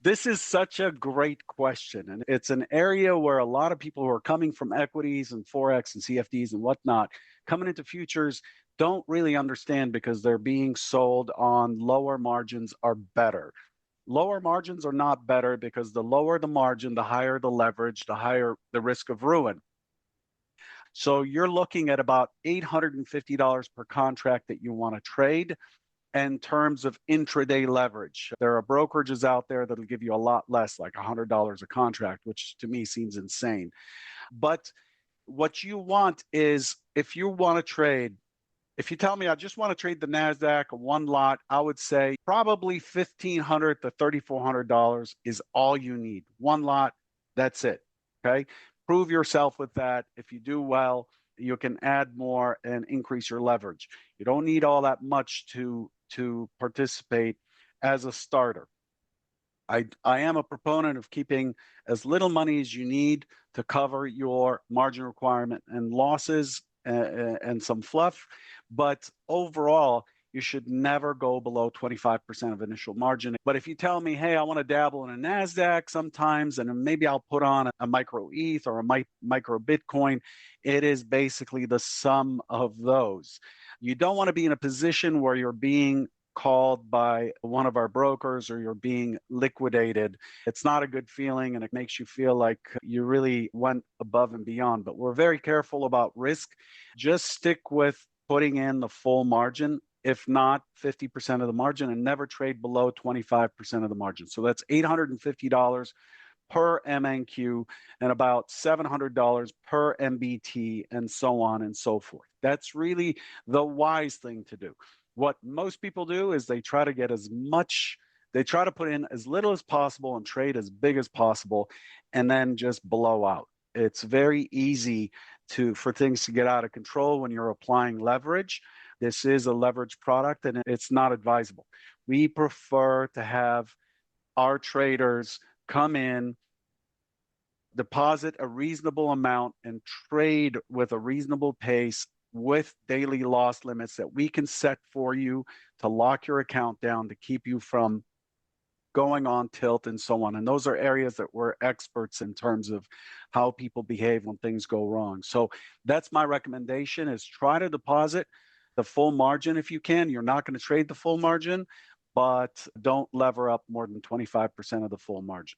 This is such a great question. And it's an area where a lot of people who are coming from equities and Forex and CFDs and whatnot, coming into futures, don't really understand because they're being sold on lower margins are better. Lower margins are not better because the lower the margin, the higher the leverage, the higher the risk of ruin. So you're looking at about $850 per contract that you want to trade in terms of intraday leverage. There are brokerages out there that'll give you a lot less, like $100 a contract, which to me seems insane. But what you want is if you want to trade, if you tell me I just want to trade the NASDAQ one lot, I would say probably $1,500 to $3,400 is all you need. One lot, that's it. Okay. Prove yourself with that. If you do well, you can add more and increase your leverage. You don't need all that much to participate as a starter. I am a proponent of keeping as little money as you need to cover your margin requirement and losses and some fluff. But overall, you should never go below 25% of initial margin. But if you tell me, hey, I want to dabble in a NASDAQ sometimes, and maybe I'll put on a micro ETH or a micro Bitcoin, it is basically the sum of those. You don't want to be in a position where you're being called by one of our brokers or you're being liquidated. It's not a good feeling and it makes you feel like you really went above and beyond. But we're very careful about risk. Just stick with putting in the full margin, if not 50% of the margin, and never trade below 25% of the margin. So that's $850 per MNQ and about $700 per MBT and so on and so forth. That's really the wise thing to do. What most people do is they try to get as much, they try to put in as little as possible and trade as big as possible and then just blow out. It's very easy for things to get out of control when you're applying leverage. This is a leverage product and it's not advisable. We prefer to have our traders come in, deposit a reasonable amount and trade with a reasonable pace with daily loss limits that we can set for you to lock your account down to keep you from going on tilt and so on. And those are areas that we're experts in terms of how people behave when things go wrong. So that's my recommendation is try to deposit the full margin if you can. You're not going to trade the full margin, but don't lever up more than 25% of the full margin.